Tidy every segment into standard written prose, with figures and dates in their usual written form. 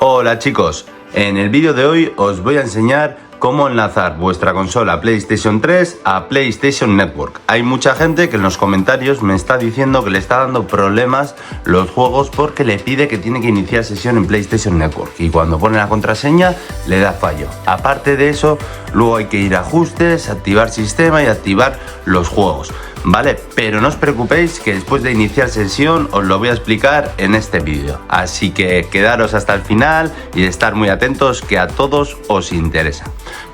Hola chicos, en el vídeo de hoy os voy a enseñar cómo enlazar vuestra consola PlayStation 3 a PlayStation Network. Hay mucha gente que en los comentarios me está diciendo que le está dando problemas los juegos porque le pide que tiene que iniciar sesión en PlayStation Network y cuando pone la contraseña le da fallo. Aparte de eso, luego hay que ir a ajustes, activar sistema y activar los juegos. Vale, pero no os preocupéis que después de iniciar sesión os lo voy a explicar en este vídeo. Así que quedaros hasta el final y estar muy atentos que a todos os interesa.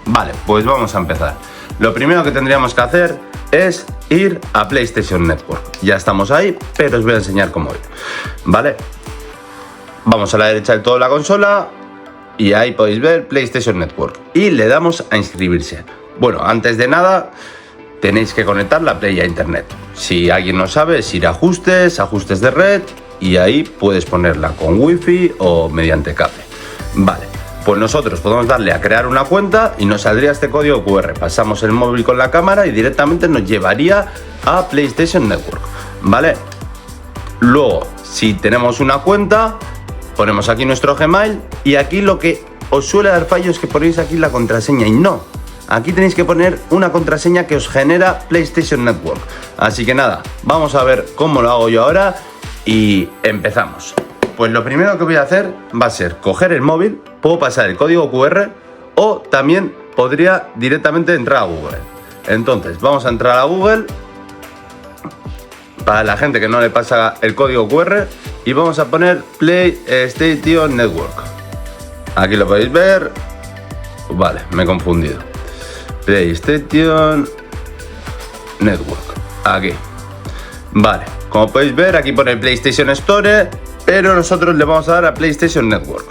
Vale, pues vamos a empezar. Lo primero que tendríamos que hacer es ir a PlayStation Network. Ya estamos ahí, pero os voy a enseñar cómo ir. Vale, vamos a la derecha del todo de la consola y ahí podéis ver PlayStation Network. Y le damos a inscribirse. Bueno, antes de nada tenéis que conectar la Play a internet. Si alguien no sabe, es ir a ajustes, ajustes de red y ahí puedes ponerla con wifi o mediante cable. Vale, pues nosotros podemos darle a crear una cuenta y nos saldría este código QR. Pasamos el móvil con la cámara y directamente nos llevaría a PlayStation Network. Vale, luego si tenemos una cuenta ponemos aquí nuestro Gmail y aquí lo que os suele dar fallo es que ponéis aquí la contraseña y no. Aquí tenéis que poner una contraseña que os genera PlayStation Network. Así que nada, vamos a ver cómo lo hago yo ahora y empezamos. Pues lo primero que voy a hacer va a ser coger el móvil, puedo pasar el código QR o también podría directamente entrar a Google. Entonces vamos a entrar a Google para la gente que no le pasa el código QR y vamos a poner PlayStation Network. Aquí lo podéis ver. Vale, me he confundido. PlayStation Network, aquí. Vale, como podéis ver aquí pone PlayStation Store, pero nosotros le vamos a dar a PlayStation Network.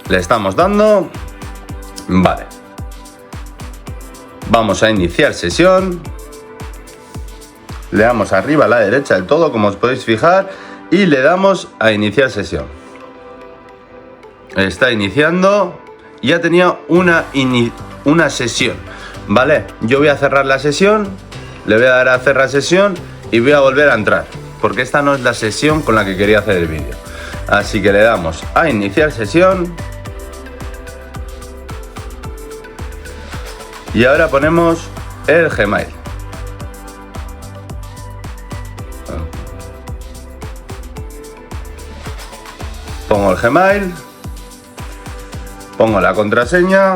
Le estamos dando. Vale, vamos a iniciar sesión. Le damos arriba a la derecha del todo, como os podéis fijar, y le damos a iniciar sesión. Está iniciando. Ya tenía una sesión, ¿vale? Yo voy a cerrar la sesión, le voy a dar a cerrar sesión y voy a volver a entrar, porque esta no es la sesión con la que quería hacer el vídeo. Así que le damos a iniciar sesión. Y ahora ponemos el Gmail. Pongo el Gmail. Pongo la contraseña.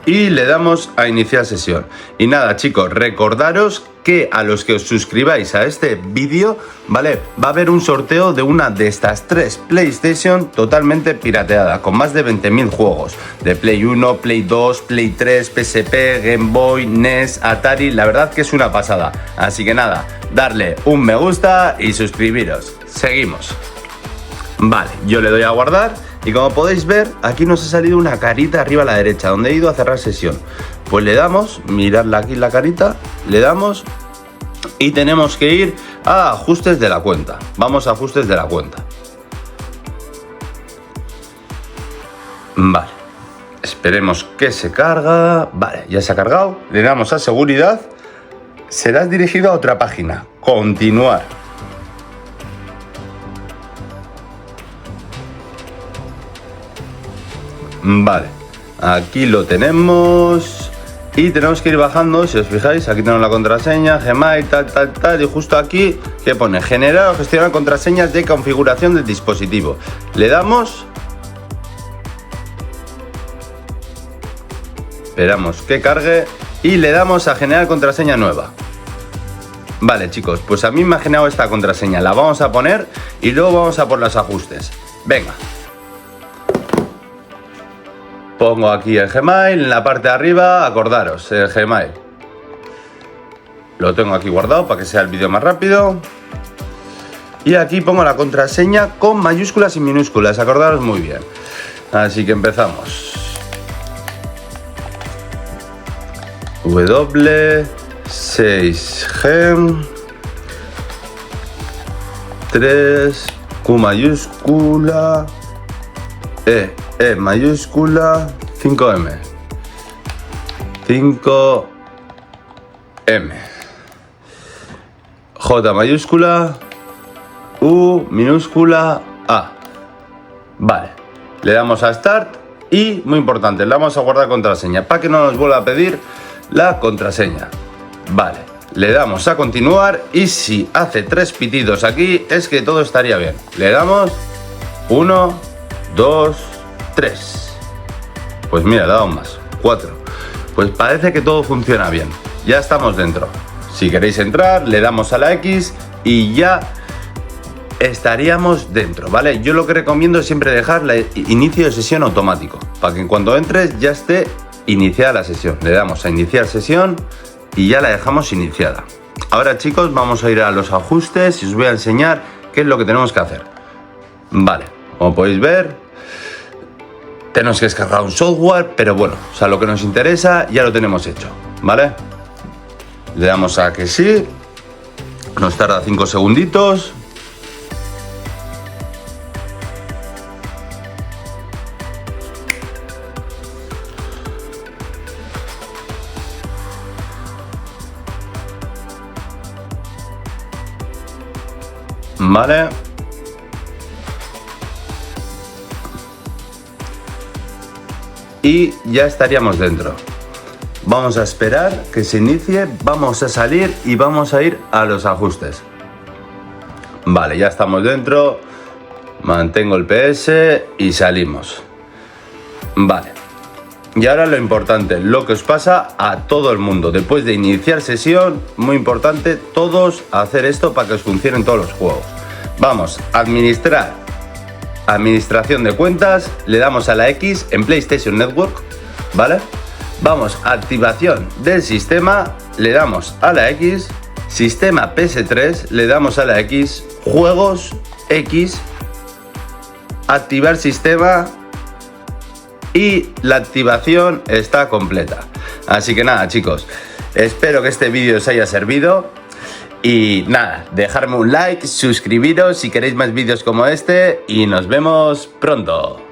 Y le damos a iniciar sesión. Y nada chicos, recordaros que a los que os suscribáis a este vídeo, ¿vale? Va a haber un sorteo de una de estas tres PlayStation totalmente pirateada, con más de 20.000 juegos. De Play 1, Play 2, Play 3, PSP, Game Boy, NES, Atari, la verdad que es una pasada. Así que nada, darle un me gusta y suscribiros. Seguimos. Vale, yo le doy a guardar. Y como podéis ver, aquí nos ha salido una carita arriba a la derecha, donde he ido a cerrar sesión. Pues le damos, miradla aquí la carita, le damos y tenemos que ir a ajustes de la cuenta. Vamos a ajustes de la cuenta. Vale, esperemos que se carga. Vale, ya se ha cargado. Le damos a seguridad. Serás dirigido a otra página. Continuar. Vale, aquí lo tenemos y tenemos que ir bajando. Si os fijáis, aquí tenemos la contraseña, Gmail, tal, y justo aquí que pone generar o gestionar contraseñas de configuración del dispositivo. Le damos, esperamos que cargue y le damos a generar contraseña nueva. Vale chicos, pues a mí me ha generado esta contraseña, la vamos a poner y luego vamos a por los ajustes. Venga. Pongo aquí el Gmail, en la parte de arriba, acordaros, el Gmail. Lo tengo aquí guardado para que sea el vídeo más rápido. Y aquí pongo la contraseña con mayúsculas y minúsculas, acordaros muy bien. Así que empezamos. W6G 3 Q mayúscula E mayúscula 5M 5M J mayúscula, U minúscula, A. Vale, le damos a Start y, muy importante, le damos a guardar contraseña para que no nos vuelva a pedir la contraseña. Vale, le damos a continuar y si hace 3 pitidos aquí es que todo estaría bien. Le damos 1, 2, 3. Pues mira, le damos más, 4. Pues parece que todo funciona bien. Ya estamos dentro. Si queréis entrar, le damos a la X y ya estaríamos dentro, ¿vale? Yo lo que recomiendo es siempre dejar el inicio de sesión automático, para que en cuanto entres ya esté iniciada la sesión. Le damos a iniciar sesión y ya la dejamos iniciada. Ahora, chicos, vamos a ir a los ajustes y os voy a enseñar qué es lo que tenemos que hacer. Vale, como podéis ver, tenemos que descargar un software, pero bueno, o sea, lo que nos interesa ya lo tenemos hecho, ¿vale? Le damos a que sí, nos tarda 5 segunditos. Vale. Y ya estaríamos dentro. Vamos a esperar que se inicie, vamos a salir y vamos a ir a los ajustes. Vale, ya estamos dentro. Mantengo el PS y salimos. Vale. Y ahora lo importante, lo que os pasa a todo el mundo. Después de iniciar sesión, muy importante, todos hacer esto para que os funcionen todos los juegos. Vamos a administrar. Administración de cuentas, le damos a la X en PlayStation Network, ¿vale? Vamos a activación del sistema, le damos a la X, sistema PS3, le damos a la X, juegos X, activar sistema y la activación está completa. Así que nada, chicos, espero que este vídeo os haya servido. Y nada, dejarme un like, suscribiros si queréis más vídeos como este y nos vemos pronto.